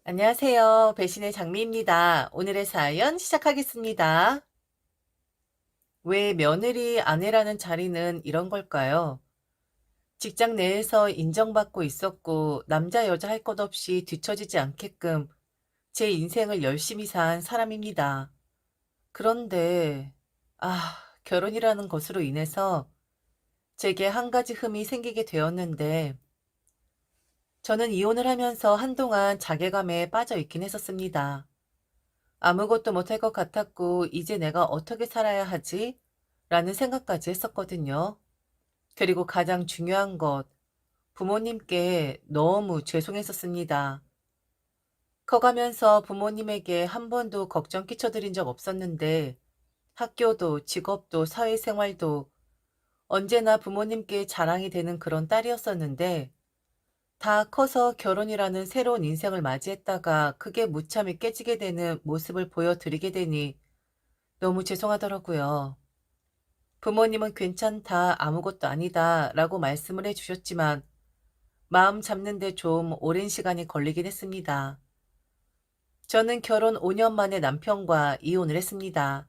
안녕하세요. 배신의 장미입니다. 오늘의 사연 시작하겠습니다. 왜 며느리 아내라는 자리는 이런 걸까요? 직장 내에서 인정받고 있었고 남자 여자 할 것 없이 뒤처지지 않게끔 제 인생을 열심히 산 사람입니다. 그런데 결혼이라는 것으로 인해서 제게 한 가지 흠이 생기게 되었는데 저는 이혼을 하면서 한동안 자괴감에 빠져 있긴 했었습니다. 아무것도 못할 것 같았고 '이제 내가 어떻게 살아야 하지?' 라는 생각까지 했었거든요. 그리고 가장 중요한 것, 부모님께 너무 죄송했었습니다. 커가면서 부모님에게 한 번도 걱정 끼쳐드린 적 없었는데 학교도 직업도 사회생활도 언제나 부모님께 자랑이 되는 그런 딸이었었는데 다 커서 결혼이라는 새로운 인생을 맞이했다가 그게 무참히 깨지게 되는 모습을 보여드리게 되니 너무 죄송하더라고요. 부모님은 괜찮다, 아무것도 아니다 라고 말씀을 해주셨지만 마음 잡는데 좀 오랜 시간이 걸리긴 했습니다. 저는 결혼 5년 만에 남편과 이혼을 했습니다.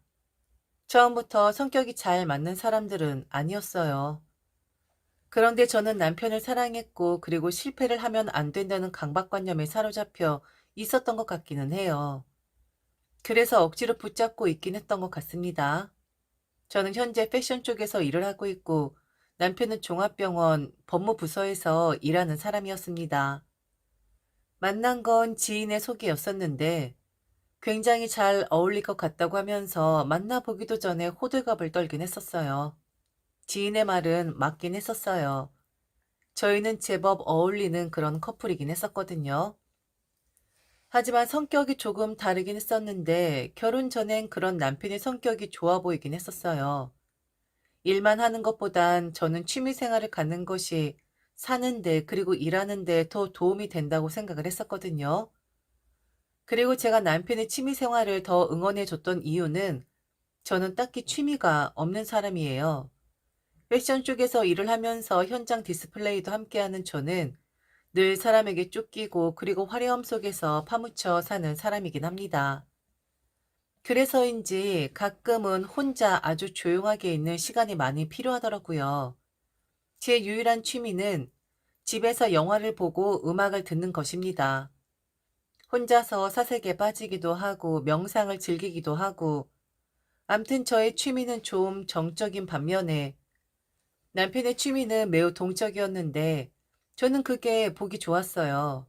처음부터 성격이 잘 맞는 사람들은 아니었어요. 그런데 저는 남편을 사랑했고 그리고 실패를 하면 안 된다는 강박관념에 사로잡혀 있었던 것 같기는 해요. 그래서 억지로 붙잡고 있긴 했던 것 같습니다. 저는 현재 패션 쪽에서 일을 하고 있고 남편은 종합병원 법무부서에서 일하는 사람이었습니다. 만난 건 지인의 소개였었는데 굉장히 잘 어울릴 것 같다고 하면서 만나보기도 전에 호들갑을 떨긴 했었어요. 지인의 말은 맞긴 했었어요. 저희는 제법 어울리는 그런 커플이긴 했었거든요. 하지만 성격이 조금 다르긴 했었는데 결혼 전엔 그런 남편의 성격이 좋아 보이긴 했었어요. 일만 하는 것보단 저는 취미 생활을 갖는 것이 사는데 그리고 일하는데 더 도움이 된다고 생각을 했었거든요. 그리고 제가 남편의 취미 생활을 더 응원해 줬던 이유는 저는 딱히 취미가 없는 사람이에요. 패션 쪽에서 일을 하면서 현장 디스플레이도 함께하는 저는 늘 사람에게 쫓기고 그리고 화려함 속에서 파묻혀 사는 사람이긴 합니다. 그래서인지 가끔은 혼자 아주 조용하게 있는 시간이 많이 필요하더라고요. 제 유일한 취미는 집에서 영화를 보고 음악을 듣는 것입니다. 혼자서 사색에 빠지기도 하고 명상을 즐기기도 하고 암튼 저의 취미는 좀 정적인 반면에 남편의 취미는 매우 동적이었는데 저는 그게 보기 좋았어요.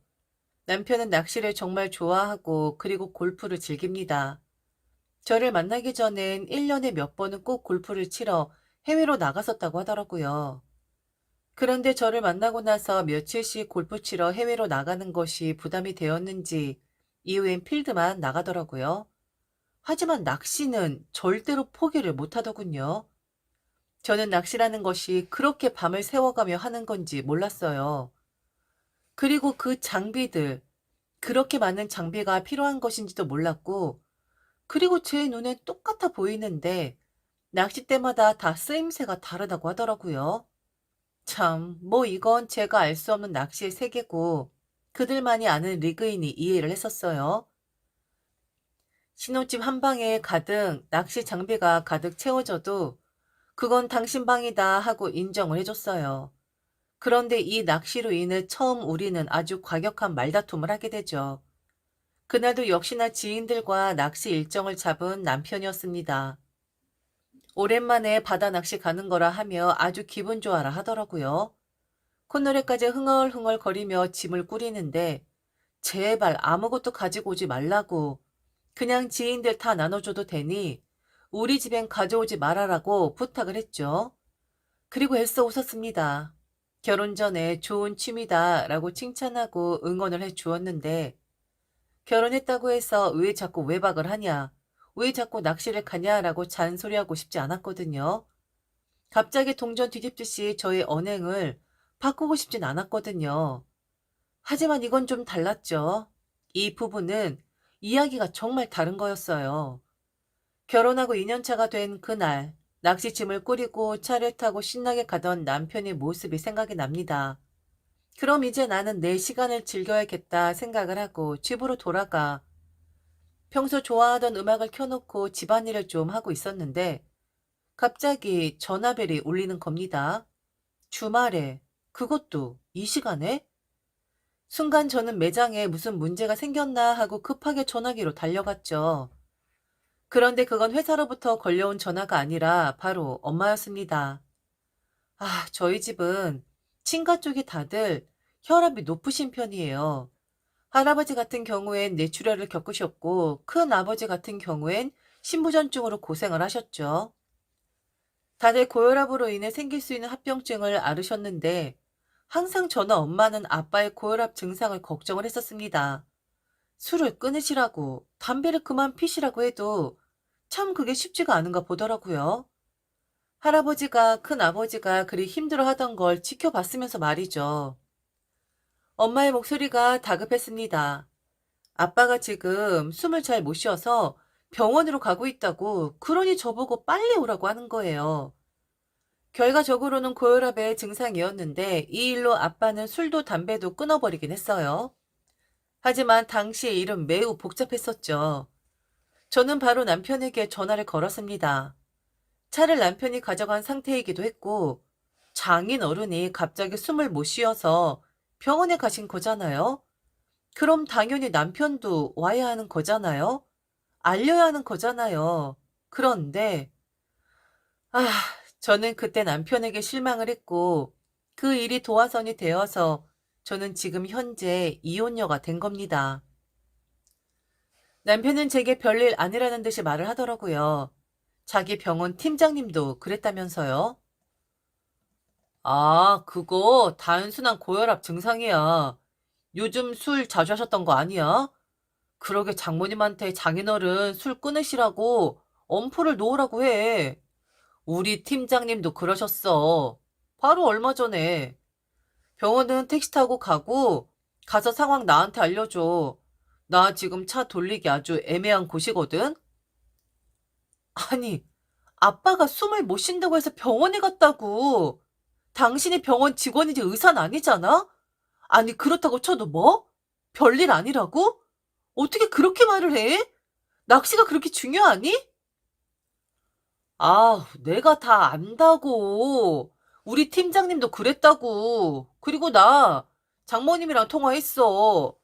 남편은 낚시를 정말 좋아하고 그리고 골프를 즐깁니다. 저를 만나기 전엔 1년에 몇 번은 꼭 골프를 치러 해외로 나갔었다고 하더라고요. 그런데 저를 만나고 나서 며칠씩 골프 치러 해외로 나가는 것이 부담이 되었는지 이후엔 필드만 나가더라고요. 하지만 낚시는 절대로 포기를 못 하더군요. 저는 낚시라는 것이 그렇게 밤을 새워가며 하는 건지 몰랐어요. 그리고 그 장비들, 그렇게 많은 장비가 필요한 것인지도 몰랐고, 그리고 제 눈엔 똑같아 보이는데, 낚싯대마다 다 쓰임새가 다르다고 하더라고요. 참, 뭐 이건 제가 알 수 없는 낚시의 세계고 그들만이 아는 리그이니 이해를 했었어요. 신혼집 한 방에 가득 낚시 장비가 가득 채워져도 그건 당신 방이다 하고 인정을 해줬어요. 그런데 이 낚시로 인해 처음 우리는 아주 과격한 말다툼을 하게 되죠. 그날도 역시나 지인들과 낚시 일정을 잡은 남편이었습니다. 오랜만에 바다 낚시 가는 거라 하며 아주 기분 좋아라 하더라고요. 콧노래까지 흥얼흥얼거리며 짐을 꾸리는데 제발 아무것도 가지고 오지 말라고 그냥 지인들 다 나눠줘도 되니 우리 집엔 가져오지 말아라고 부탁을 했죠. 그리고 애써 웃었습니다. 결혼 전에 좋은 취미다라고 칭찬하고 응원을 해 주었는데 결혼했다고 해서 왜 자꾸 외박을 하냐, 왜 자꾸 낚시를 가냐라고 잔소리하고 싶지 않았거든요. 갑자기 동전 뒤집듯이 저의 언행을 바꾸고 싶진 않았거든요. 하지만 이건 좀 달랐죠. 이 부분은 이야기가 정말 다른 거였어요. 결혼하고 2년 차가 된 그날, 낚시짐을 꾸리고 차를 타고 신나게 가던 남편의 모습이 생각이 납니다. 그럼 이제 나는 내 시간을 즐겨야겠다 생각을 하고 집으로 돌아가. 평소 좋아하던 음악을 켜놓고 집안일을 좀 하고 있었는데 갑자기 전화벨이 울리는 겁니다. 주말에, 그것도 이 시간에? 순간 저는 매장에 무슨 문제가 생겼나 하고 급하게 전화기로 달려갔죠. 그런데 그건 회사로부터 걸려온 전화가 아니라 바로 엄마였습니다. 아, 저희 집은 친가 쪽이 다들 혈압이 높으신 편이에요. 할아버지 같은 경우엔 뇌출혈을 겪으셨고, 큰 아버지 같은 경우엔 신부전증으로 고생을 하셨죠. 다들 고혈압으로 인해 생길 수 있는 합병증을 앓으셨는데, 항상 저나 엄마는 아빠의 고혈압 증상을 걱정을 했었습니다. 술을 끊으시라고, 담배를 그만 피시라고 해도 참 그게 쉽지가 않은가 보더라고요. 할아버지가, 큰아버지가 그리 힘들어 하던 걸 지켜봤으면서 말이죠. 엄마의 목소리가 다급했습니다. 아빠가 지금 숨을 잘 못 쉬어서 병원으로 가고 있다고, 그러니 저보고 빨리 오라고 하는 거예요. 결과적으로는 고혈압의 증상이었는데 이 일로 아빠는 술도 담배도 끊어버리긴 했어요. 하지만 당시의 일은 매우 복잡했었죠. 저는 바로 남편에게 전화를 걸었습니다. 차를 남편이 가져간 상태이기도 했고 장인 어른이 갑자기 숨을 못 쉬어서 병원에 가신 거잖아요. 그럼 당연히 남편도 와야 하는 거잖아요. 알려야 하는 거잖아요. 그런데 아, 저는 그때 남편에게 실망을 했고 그 일이 도화선이 되어서 저는 지금 현재 이혼녀가 된 겁니다. 남편은 제게 별일 아니라는 듯이 말을 하더라고요. 자기 병원 팀장님도 그랬다면서요. 아, 그거 단순한 고혈압 증상이야. 요즘 술 자주 하셨던 거 아니야? 그러게 장모님한테 장인어른 술 끊으시라고 엄포를 놓으라고 해. 우리 팀장님도 그러셨어. 바로 얼마 전에. 병원은 택시 타고 가고 가서 상황 나한테 알려줘. 나 지금 차 돌리기 아주 애매한 곳이거든. 아니, 아빠가 숨을 못 쉰다고 해서 병원에 갔다고. 당신이 병원 직원이지 의사는 아니잖아? 아니, 그렇다고 쳐도 뭐? 별일 아니라고? 어떻게 그렇게 말을 해? 낚시가 그렇게 중요하니? 아, 내가 다 안다고. 우리 팀장님도 그랬다고. 그리고 나 장모님이랑 통화했어.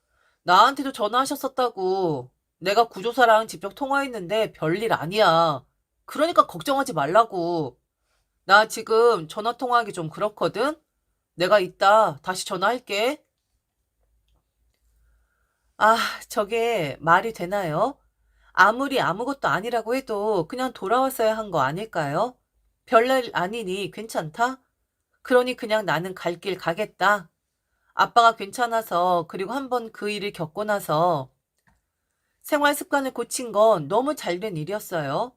나한테도 전화하셨었다고. 내가 구조사랑 직접 통화했는데 별일 아니야. 그러니까 걱정하지 말라고. 나 지금 전화 통화하기 좀 그렇거든? 내가 이따 다시 전화할게. 아, 저게 말이 되나요? 아무리 아무것도 아니라고 해도 그냥 돌아왔어야 한 거 아닐까요? 별일 아니니 괜찮다? 그러니 그냥 나는 갈 길 가겠다. 아빠가 괜찮아서 그리고 한번 그 일을 겪고 나서 생활 습관을 고친 건 너무 잘된 일이었어요.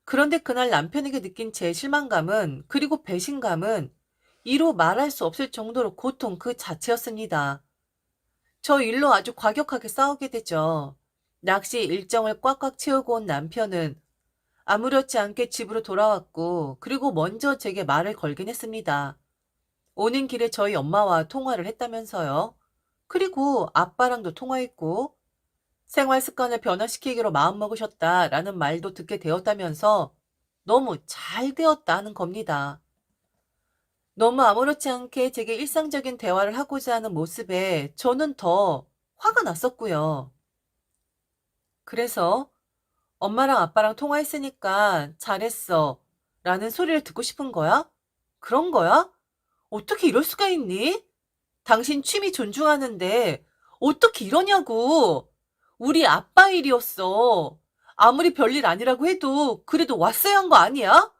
그런데 그날 남편에게 느낀 제 실망감은 그리고 배신감은 이로 말할 수 없을 정도로 고통 그 자체였습니다. 저 일로 아주 과격하게 싸우게 되죠. 낚시 일정을 꽉꽉 채우고 온 남편은 아무렇지 않게 집으로 돌아왔고 그리고 먼저 제게 말을 걸긴 했습니다. 오는 길에 저희 엄마와 통화를 했다면서요. 그리고 아빠랑도 통화했고 생활 습관을 변화시키기로 마음먹으셨다라는 말도 듣게 되었다면서 너무 잘 되었다는 겁니다. 너무 아무렇지 않게 제게 일상적인 대화를 하고자 하는 모습에 저는 더 화가 났었고요. 그래서 엄마랑 아빠랑 통화했으니까 잘했어 라는 소리를 듣고 싶은 거야? 그런 거야? 어떻게 이럴 수가 있니? 당신 취미 존중하는데 어떻게 이러냐고. 우리 아빠 일이었어. 아무리 별일 아니라고 해도 그래도 왔어야 한 거 아니야?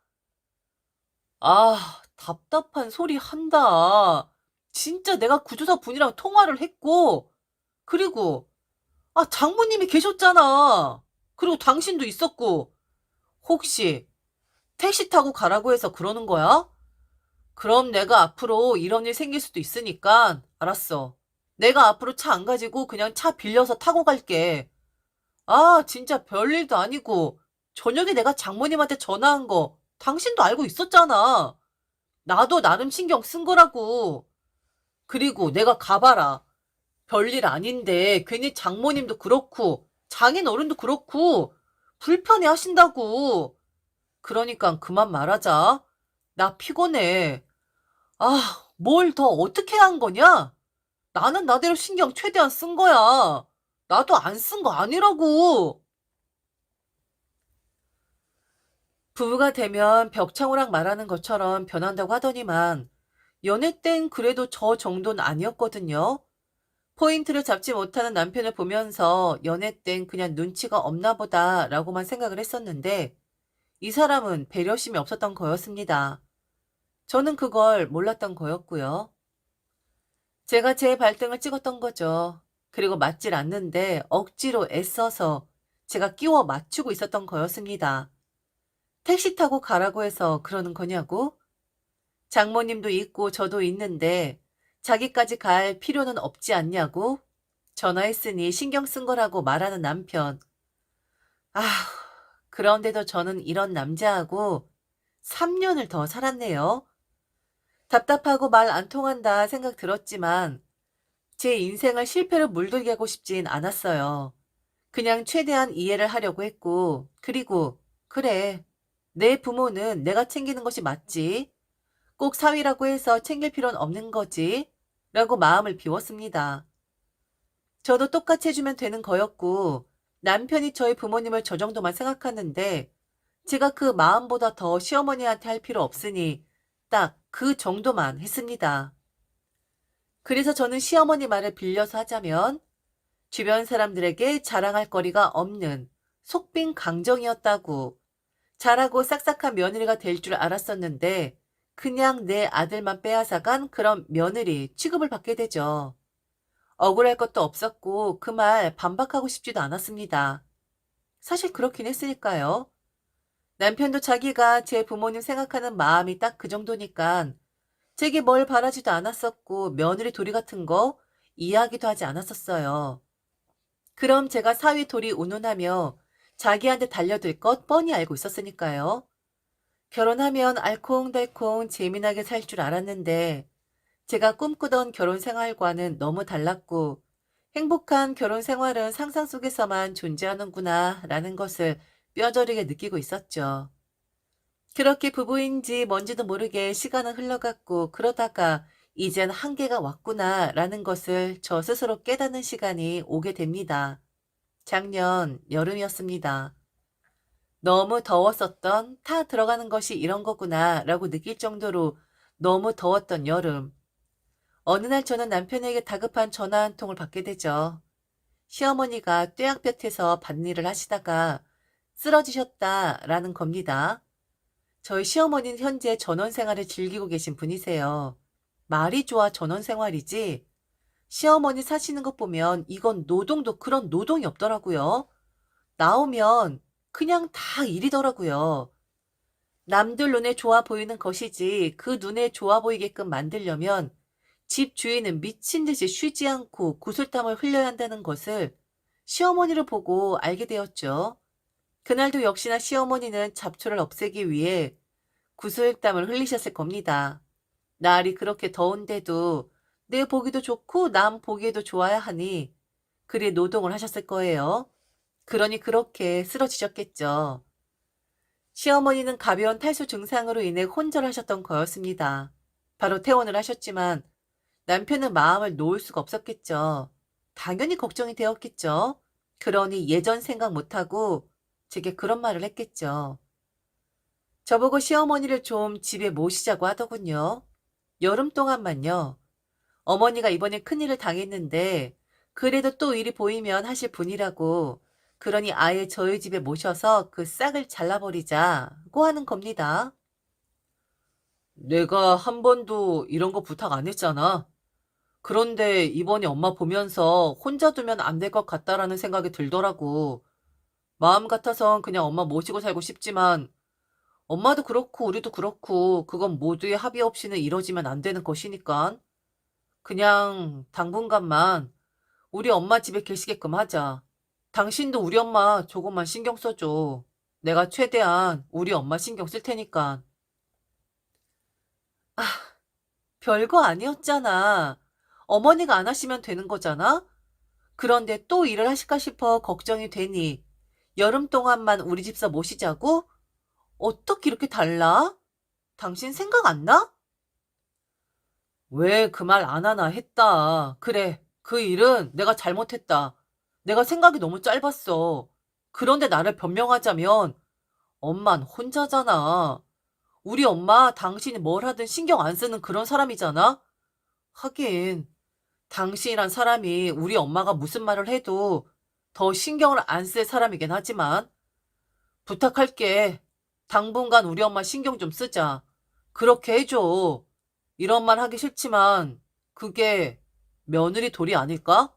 아, 답답한 소리 한다. 진짜 내가 구조사 분이랑 통화를 했고, 그리고, 아, 장모님이 계셨잖아. 그리고 당신도 있었고, 혹시 택시 타고 가라고 해서 그러는 거야? 그럼 내가 앞으로 이런 일 생길 수도 있으니까, 알았어. 내가 앞으로 차 안 가지고 그냥 차 빌려서 타고 갈게. 아, 진짜 별일도 아니고, 저녁에 내가 장모님한테 전화한 거, 당신도 알고 있었잖아. 나도 나름 신경 쓴 거라고. 그리고 내가 가봐라. 별일 아닌데 괜히 장모님도 그렇고 장인어른도 그렇고 불편해 하신다고. 그러니까 그만 말하자. 나 피곤해. 아, 뭘 더 어떻게 한 거냐? 나는 나대로 신경 최대한 쓴 거야. 나도 안 쓴 거 아니라고. 부부가 되면 벽창호랑 말하는 것처럼 변한다고 하더니만 연애 땐 그래도 저 정도는 아니었거든요. 포인트를 잡지 못하는 남편을 보면서 연애 땐 그냥 눈치가 없나 보다라고만 생각을 했었는데 이 사람은 배려심이 없었던 거였습니다. 저는 그걸 몰랐던 거였고요. 제가 제 발등을 찍었던 거죠. 그리고 맞질 않는데 억지로 애써서 제가 끼워 맞추고 있었던 거였습니다. 택시 타고 가라고 해서 그러는 거냐고? 장모님도 있고 저도 있는데 자기까지 갈 필요는 없지 않냐고? 전화했으니 신경 쓴 거라고 말하는 남편. 아, 그런데도 저는 이런 남자하고 3년을 더 살았네요. 답답하고 말 안 통한다 생각 들었지만 제 인생을 실패로 물들게 하고 싶진 않았어요. 그냥 최대한 이해를 하려고 했고, 그리고, 그래, 내 부모는 내가 챙기는 것이 맞지. 꼭 사위라고 해서 챙길 필요는 없는 거지. 라고 마음을 비웠습니다. 저도 똑같이 해주면 되는 거였고, 남편이 저희 부모님을 저 정도만 생각하는데, 제가 그 마음보다 더 시어머니한테 할 필요 없으니, 딱 그 정도만 했습니다. 그래서 저는 시어머니 말을 빌려서 하자면, 주변 사람들에게 자랑할 거리가 없는 속빈 강정이었다고 잘하고 싹싹한 며느리가 될 줄 알았었는데 그냥 내 아들만 빼앗아간 그런 며느리 취급을 받게 되죠. 억울할 것도 없었고 그 말 반박하고 싶지도 않았습니다. 사실 그렇긴 했으니까요. 남편도 자기가 제 부모님 생각하는 마음이 딱 그 정도니까 제게 뭘 바라지도 않았었고 며느리 도리 같은 거 이야기도 하지 않았었어요. 그럼 제가 사위 돌이 운운하며 자기한테 달려들 것 뻔히 알고 있었으니까요. 결혼하면 알콩달콩 재미나게 살 줄 알았는데 제가 꿈꾸던 결혼 생활과는 너무 달랐고 행복한 결혼 생활은 상상 속에서만 존재하는구나 라는 것을 뼈저리게 느끼고 있었죠. 그렇게 부부인지 뭔지도 모르게 시간은 흘러갔고 그러다가 이젠 한계가 왔구나 라는 것을 저 스스로 깨닫는 시간이 오게 됩니다. 작년 여름이었습니다. 너무 더웠었던 타 들어가는 것이 이런 거구나 라고 느낄 정도로 너무 더웠던 여름. 어느 날 저는 남편에게 다급한 전화 한 통을 받게 되죠. 시어머니가 뙤약볕에서 밭일을 하시다가 쓰러지셨다라는 겁니다. 저희 시어머니는 현재 전원 생활을 즐기고 계신 분이세요. 말이 좋아 전원 생활이지 시어머니 사시는 것 보면 이건 노동도 그런 노동이 없더라고요. 나오면 그냥 다 일이더라고요. 남들 눈에 좋아 보이는 것이지 그 눈에 좋아 보이게끔 만들려면 집 주인은 미친 듯이 쉬지 않고 구슬땀을 흘려야 한다는 것을 시어머니를 보고 알게 되었죠. 그날도 역시나 시어머니는 잡초를 없애기 위해 구슬땀을 흘리셨을 겁니다. 날이 그렇게 더운데도 내 보기도 좋고 남 보기에도 좋아야 하니 그리 노동을 하셨을 거예요. 그러니 그렇게 쓰러지셨겠죠. 시어머니는 가벼운 탈수 증상으로 인해 혼절하셨던 거였습니다. 바로 퇴원을 하셨지만 남편은 마음을 놓을 수가 없었겠죠. 당연히 걱정이 되었겠죠. 그러니 예전 생각 못하고 제게 그런 말을 했겠죠. 저보고 시어머니를 좀 집에 모시자고 하더군요. 여름 동안만요. 어머니가 이번에 큰일을 당했는데 그래도 또 일이 보이면 하실 분이라고 그러니 아예 저희 집에 모셔서 그 싹을 잘라버리자고 하는 겁니다. 내가 한 번도 이런 거 부탁 안 했잖아. 그런데 이번에 엄마 보면서 혼자 두면 안 될 것 같다라는 생각이 들더라고. 마음 같아선 그냥 엄마 모시고 살고 싶지만 엄마도 그렇고 우리도 그렇고 그건 모두의 합의 없이는 이뤄지면 안 되는 것이니까 그냥 당분간만 우리 엄마 집에 계시게끔 하자. 당신도 우리 엄마 조금만 신경 써줘. 내가 최대한 우리 엄마 신경 쓸 테니까. 별거 아니었잖아. 어머니가 안 하시면 되는 거잖아? 그런데 또 일을 하실까 싶어 걱정이 되니 여름 동안만 우리 집사 모시자고? 어떻게 이렇게 달라? 당신 생각 안 나? 왜 그 말 안 하나 했다. 그래, 그 일은 내가 잘못했다. 내가 생각이 너무 짧았어. 그런데 나를 변명하자면 엄만 혼자잖아. 우리 엄마 당신이 뭘 하든 신경 안 쓰는 그런 사람이잖아? 하긴 당신이란 사람이 우리 엄마가 무슨 말을 해도 더 신경을 안 쓸 사람이긴 하지만 부탁할게. 당분간 우리 엄마 신경 좀 쓰자. 그렇게 해줘. 이런 말 하기 싫지만 그게 며느리 도리 아닐까?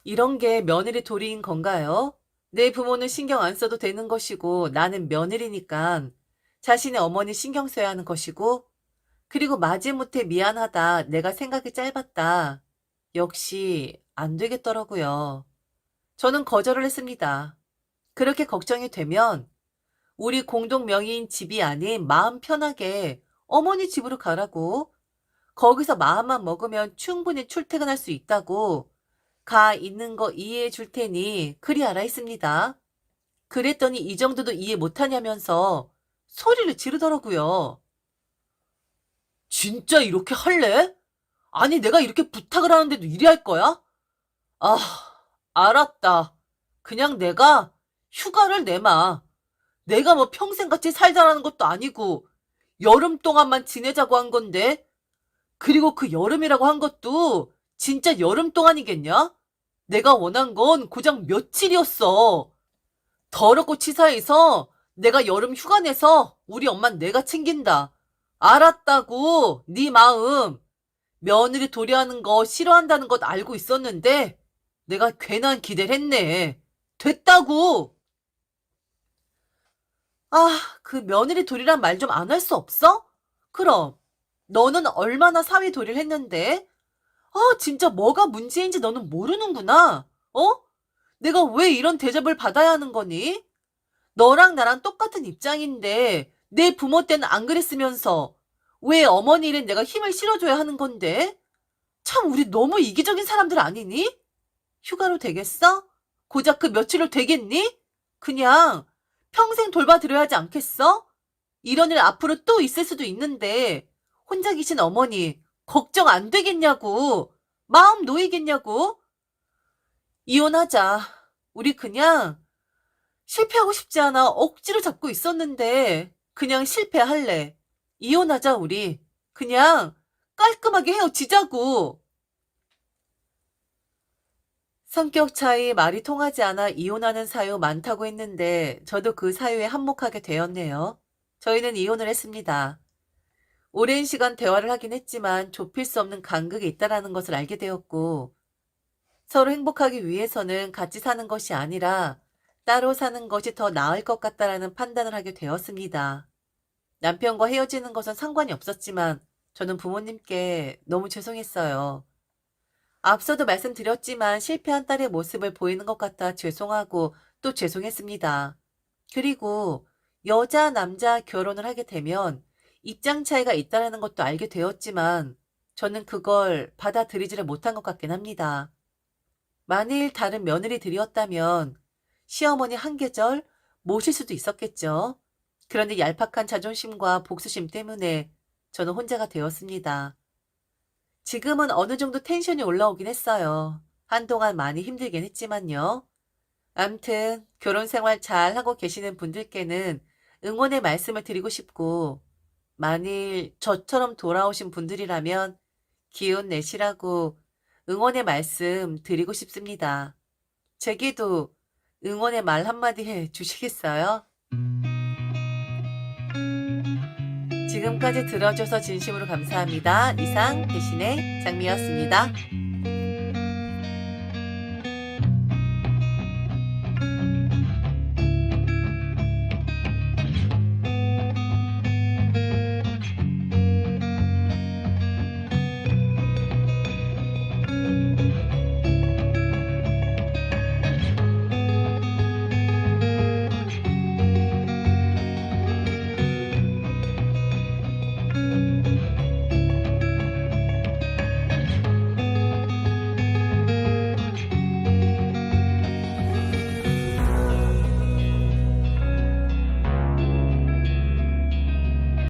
이런 게 며느리 도리인 건가요? 내 부모는 신경 안 써도 되는 것이고 나는 며느리니까 자신의 어머니 신경 써야 하는 것이고 그리고 마지못해 미안하다. 내가 생각이 짧았다. 역시 안 되겠더라고요. 저는 거절을 했습니다. 그렇게 걱정이 되면 우리 공동 명의인 집이 아닌 마음 편하게 어머니 집으로 가라고. 거기서 마음만 먹으면 충분히 출퇴근할 수 있다고. 가 있는 거 이해해 줄 테니 그리 하라 했습니다. 그랬더니 이 정도도 이해 못하냐면서 소리를 지르더라고요. 진짜 이렇게 할래? 아니, 내가 이렇게 부탁을 하는데도 이리 할 거야? 아, 알았다. 그냥 내가 휴가를 내마. 내가 뭐 평생 같이 살자라는 것도 아니고 여름 동안만 지내자고 한 건데 그리고 그 여름이라고 한 것도 진짜 여름 동안이겠냐? 내가 원한 건 고작 며칠이었어. 더럽고 치사해서 내가 여름 휴가 내서 우리 엄만 내가 챙긴다. 알았다고, 네 마음. 며느리 도리하는 거 싫어한다는 것 알고 있었는데 내가 괜한 기대를 했네. 됐다고. 아, 그 며느리 도리란 말 좀 안 할 수 없어? 그럼 너는 얼마나 사위 도리를 했는데? 아, 진짜 뭐가 문제인지 너는 모르는구나. 어? 내가 왜 이런 대접을 받아야 하는 거니? 너랑 나랑 똑같은 입장인데 내 부모 때는 안 그랬으면서 왜 어머니 일엔 내가 힘을 실어줘야 하는 건데? 참 우리 너무 이기적인 사람들 아니니? 휴가로 되겠어? 고작 그 며칠로 되겠니? 그냥 평생 돌봐드려야 하지 않겠어? 이런 일 앞으로 또 있을 수도 있는데 혼자 계신 어머니 걱정 안 되겠냐고. 마음 놓이겠냐고. 이혼하자. 우리 그냥 실패하고 싶지 않아 억지로 잡고 있었는데 그냥 실패할래. 이혼하자 우리. 그냥 깔끔하게 헤어지자고. 성격 차이, 말이 통하지 않아 이혼하는 사유 많다고 했는데 저도 그 사유에 한몫하게 되었네요. 저희는 이혼을 했습니다. 오랜 시간 대화를 하긴 했지만 좁힐 수 없는 간극이 있다는 것을 알게 되었고 서로 행복하기 위해서는 같이 사는 것이 아니라 따로 사는 것이 더 나을 것 같다라는 판단을 하게 되었습니다. 남편과 헤어지는 것은 상관이 없었지만 저는 부모님께 너무 죄송했어요. 앞서도 말씀드렸지만 실패한 딸의 모습을 보이는 것 같아 죄송하고 또 죄송했습니다. 그리고 여자, 남자 결혼을 하게 되면 입장 차이가 있다는 것도 알게 되었지만 저는 그걸 받아들이지를 못한 것 같긴 합니다. 만일 다른 며느리들이었다면 시어머니 한 계절 모실 수도 있었겠죠. 그런데 얄팍한 자존심과 복수심 때문에 저는 혼자가 되었습니다. 지금은 어느 정도 텐션이 올라오긴 했어요. 한동안 많이 힘들긴 했지만요. 암튼 결혼 생활 잘 하고 계시는 분들께는 응원의 말씀을 드리고 싶고 만일 저처럼 돌아오신 분들이라면 기운 내시라고 응원의 말씀 드리고 싶습니다. 제게도 응원의 말 한마디 해 주시겠어요? 지금까지 들어줘서 진심으로 감사합니다. 이상 대신의 장미였습니다.